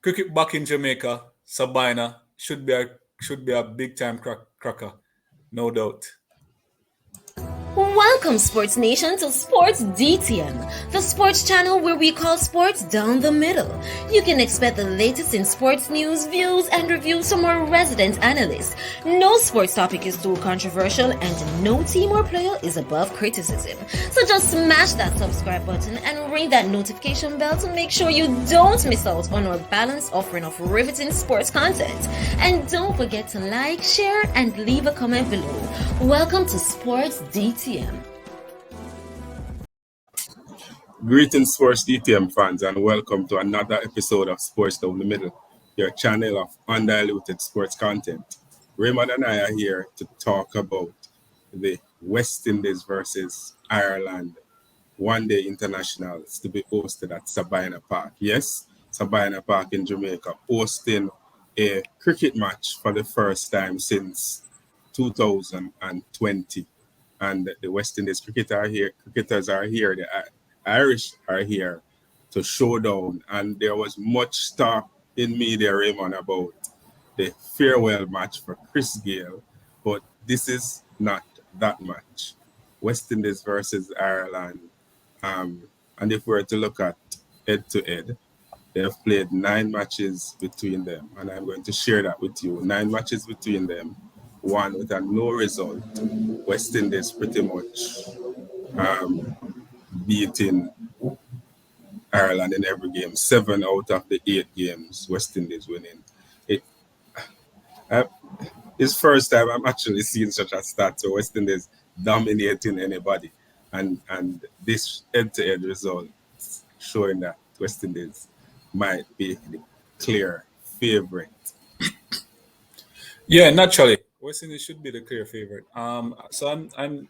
cricket back in Jamaica, Sabina should be a big time cracker, no doubt. Welcome, Sports Nation, to Sports DTM, the sports channel where we call sports down the middle. You can expect the latest in sports news, views, and reviews from our resident analysts. No sports topic is too controversial, and no team or player is above criticism. So just smash that subscribe button and ring that notification bell to make sure you don't miss out on our balanced offering of riveting sports content. And don't forget to like, share, and leave a comment below. Welcome to Sports DTM. Greetings, Sports DTM fans, and welcome to another episode of Sports Down the Middle, your channel of undiluted sports content. Raymond and I are here to talk about the West Indies versus Ireland one-day internationals to be hosted at Sabina Park. Yes, Sabina Park in Jamaica, hosting a cricket match for the first time since 2020. And the West Indies cricketers are here, the Irish are here to show down. And there was much talk in media, Raymond, about the farewell match for Chris Gayle, but this is not that match. West Indies versus Ireland. And if we were to look at head-to-head, they have played 9 matches between them. And I'm going to share that with you. 9 matches between them. One with a no result. West Indies pretty much beating Ireland in every game. 7 out of the 8 games, West Indies winning. It's first time I'm actually seeing such a stat. So West Indies dominating anybody. And this head-to-head result showing that West Indies might be the clear favorite. Yeah, naturally, West Indies should be the clear favorite. So I'm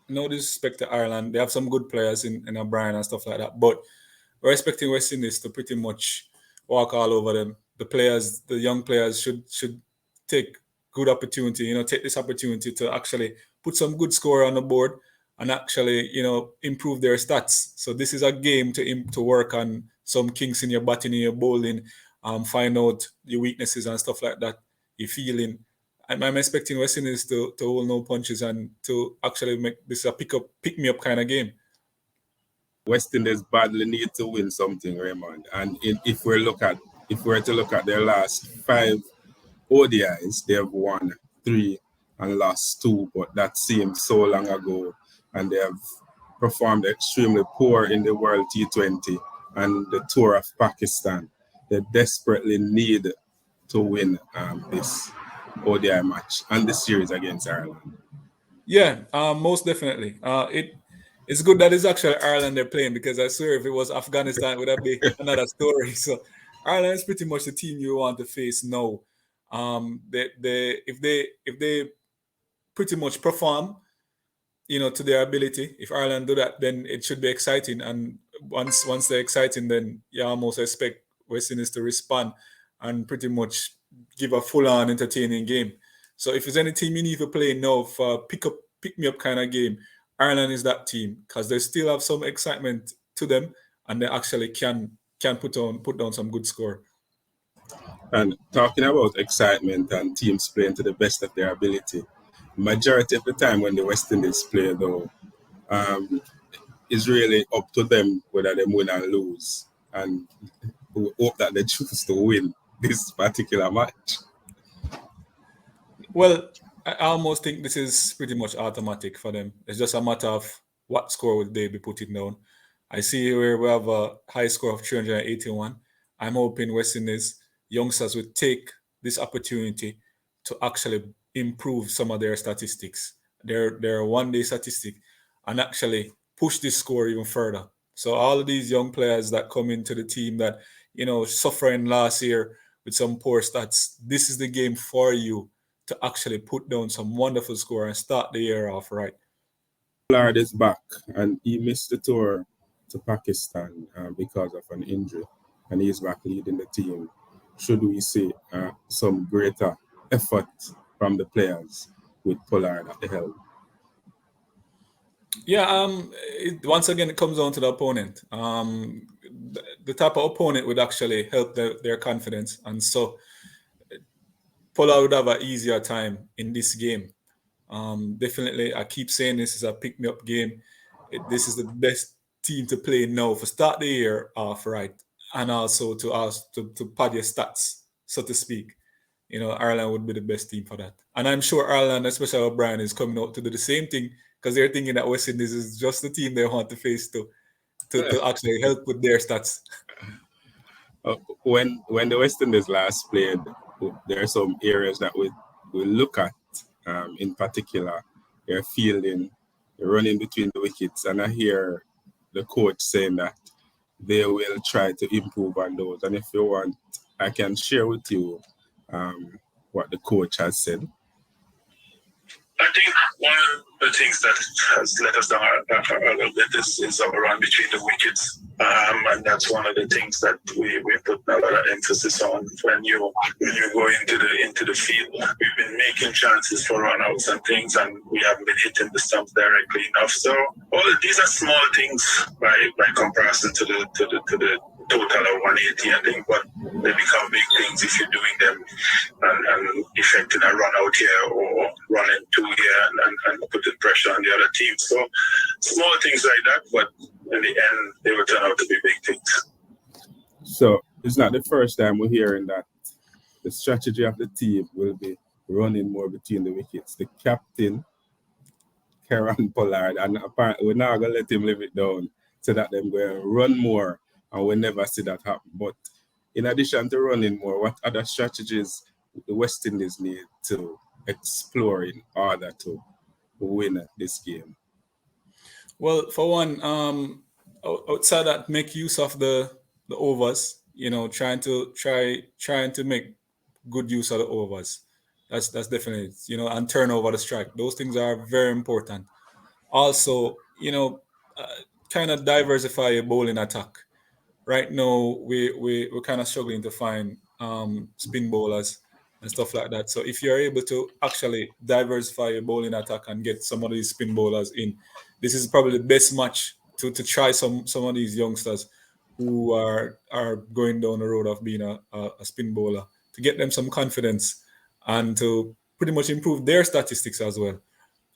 no disrespect to Ireland. They have some good players in O'Brien and stuff like that, but we're expecting West Indies to pretty much walk all over them. The young players should take good opportunity, take this opportunity to actually put some good score on the board and actually, improve their stats. So this is a game to work on some kinks in your batting, in your bowling, find out your weaknesses and stuff like that, your feeling. I'm expecting West Indies to hold no punches and to actually make this a pick me up kind of game. West Indies badly need to win something, Raymond. And if we were to look at their last 5 ODIs, they have won 3 and lost 2, but that seems so long ago. And they have performed extremely poor in the World T20 and the Tour of Pakistan. They desperately need to win this ODI match and the series against Ireland. Yeah, most definitely. It's good that it's actually Ireland they're playing, because I swear if it was Afghanistan, it would have been another story. So Ireland is pretty much the team you want to face now. If they pretty much perform, to their ability, if Ireland do that, then it should be exciting. And once they're exciting, then you almost expect West Indies to respond and pretty much give a full-on entertaining game. So if there's any team you need to play now for pick me up kind of game, Ireland is that team, because they still have some excitement to them and they actually can put down some good score. And talking about excitement and teams playing to the best of their ability, majority of the time when the West Indies play, though, is really up to them whether they win or lose. And we hope that they choose to win this particular match. Well, I almost think this is pretty much automatic for them. It's just a matter of what score would they be putting down. I see here we have a high score of 381. I'm hoping West Indies youngsters would take this opportunity to actually improve some of their statistics, their one-day statistic, and actually push this score even further. So all of these young players that come into the team that, suffering last year with some poor stats, this is the game for you to actually put down some wonderful score and start the year off right. Pollard is back, and he missed the tour to Pakistan because of an injury, and he's back leading the team. Should we see some greater effort from the players with Pollard at the helm? Yeah, once again, it comes down to the opponent. The type of opponent would actually help their confidence, and so Pollard would have an easier time in this game. Definitely, I keep saying this is a pick me up game. This is the best team to play now for start the year off right, and also to us to pad your stats, so to speak. Ireland would be the best team for that. And I'm sure Ireland, especially O'Brien, is coming out to do the same thing because they're thinking that West Indies is just the team they want to face to actually help with their stats. When the West Indies last played, there are some areas that we look at, in particular, their fielding, running between the wickets, and I hear the coach saying that they will try to improve on those. And if you want, I can share with you what the coach has said. I think one of the things that has let us down a little bit is our run between the wickets. And that's one of the things that we put a lot of emphasis on when you go into the field. We've been making chances for runouts and things, and we haven't been hitting the stumps directly enough. So all of these are small things by comparison to the total of 180, I think, but they become big things if you're doing them and effecting a run out here or running two here and putting pressure on the other team. So small things like that, but in the end, they will turn out to be big things. So it's not the first time we're hearing that the strategy of the team will be running more between the wickets. The captain, Kieran Pollard, and apparently we're not going to let him live it down so that them going to run more, and we'll never see that happen. But in addition to running more, what other strategies the West Indies need to explore in order to win this game? Well, for one, outside that, make use of the overs. Trying to make good use of the overs. That's definitely and turn over the strike. Those things are very important. Also, kind of diversify your bowling attack. Right now, we're kind of struggling to find spin bowlers and stuff like that. So if you're able to actually diversify your bowling attack and get some of these spin bowlers in, this is probably the best match to try some of these youngsters who are going down the road of being a spin bowler, to get them some confidence and to pretty much improve their statistics as well.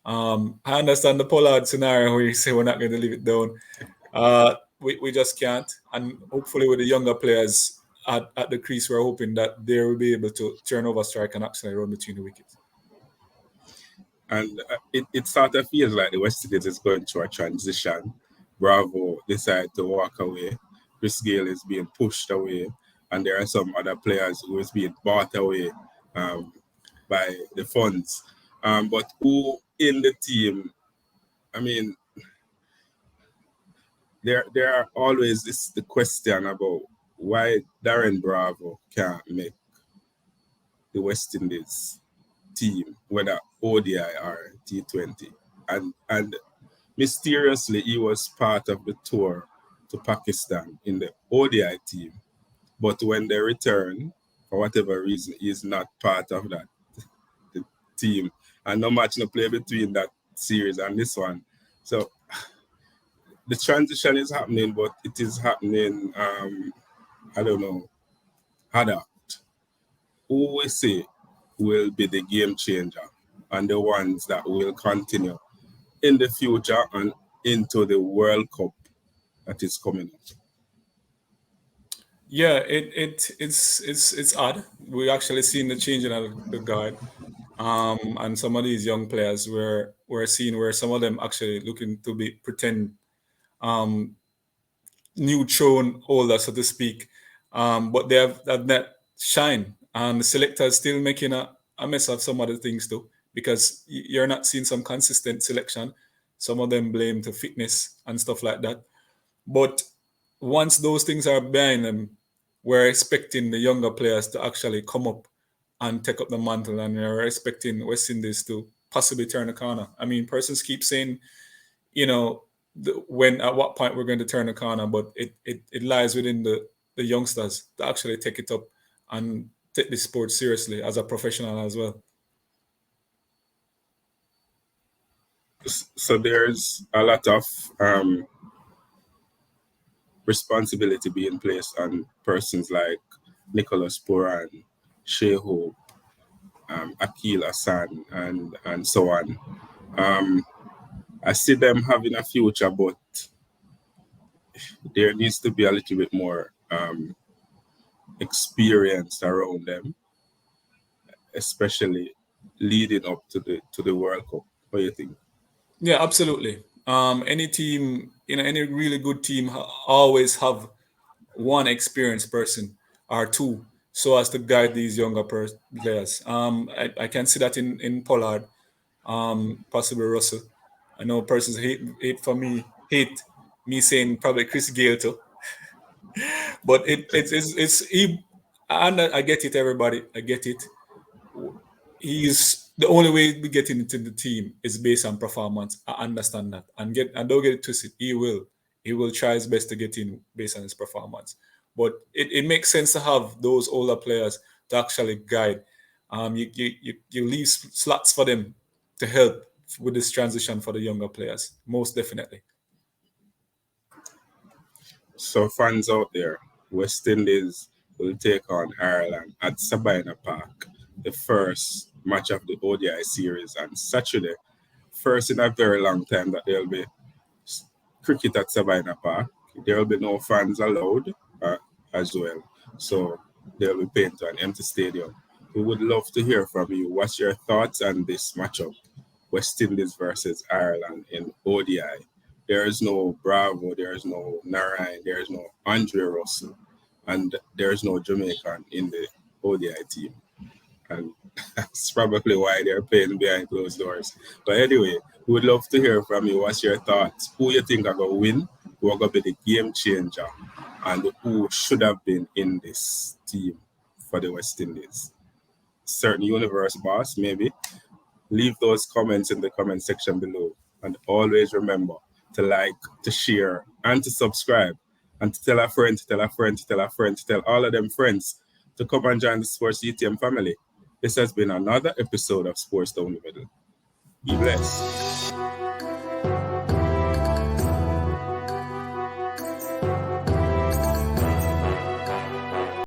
I understand the Pollard scenario where you say we're not going to leave it down. We just can't. And hopefully with the younger players at the crease, we're hoping that they will be able to turn over strike and actually run between the wickets. And it sort of feels like the West Indies is going through a transition. Bravo decided to walk away. Chris Gayle is being pushed away. And there are some other players who is being bought away by the funds. But who in the team, I mean, there are always the question about why Darren Bravo can't make the West Indies team, whether ODI or T20. And mysteriously, he was part of the tour to Pakistan in the ODI team. But when they return, for whatever reason, he's not part of that the team. And no match no play between that series and this one. So the transition is happening, but it is happening, I don't know, harder. Who we say will be the game changer and the ones that will continue in the future and into the World Cup that is coming up? Yeah, it's odd. We actually seen the changing of the guard, and some of these young players we're seeing where some of them actually looking to be pretend um, new throne holder, so to speak. But they've not shine, and the selector is still making a mess of some other things too, because you're not seeing some consistent selection. Some of them blame to fitness and stuff like that. But once those things are behind them, we're expecting the younger players to actually come up and take up the mantle, and we're expecting West Indies to possibly turn the corner. I mean, persons keep saying, when at what point we're going to turn the corner, but it lies within the youngsters to actually take it up and take this sport seriously as a professional as well. So there's a lot of responsibility being placed on persons like Nicholas Puran, Shehu, Akil Hassan, and so on. I see them having a future, but there needs to be a little bit more experience around them, especially leading up to the World Cup. What do you think? Yeah, absolutely. Any team, any really good team always have one experienced person or two so as to guide these younger players. I can see that in Pollard, possibly Russell. I know persons hate me saying probably Chris Gayle too, but it's he. And I get it, everybody. I get it. He's the only way we get into the team is based on performance. I understand that, and don't get it twisted. He will try his best to get in based on his performance. But it makes sense to have those older players to actually guide. You leave slots for them to help with this transition for the younger players, most definitely. So fans out there, West Indies will take on Ireland at Sabina Park, the first match of the ODI series on Saturday. First in a very long time that there'll be cricket at Sabina Park. There will be no fans allowed as well. So they'll be playing to an empty stadium. We would love to hear from you. What's your thoughts on this matchup? West Indies versus Ireland in ODI. There is no Bravo, there is no Narayan, there is no Andre Russell, and there is no Jamaican in the ODI team. And that's probably why they're playing behind closed doors. But anyway, we would love to hear from you. What's your thoughts? Who you think are going to win? Who are going to be the game changer? And who should have been in this team for the West Indies? Certain universe boss, maybe. Leave those comments in the comment section below. And always remember to like, to share, and to subscribe. And to tell a friend, to tell a friend, to tell a friend, to tell all of them friends to come and join the Sports DTM family. This has been another episode of Sports Down the Middle. Be blessed.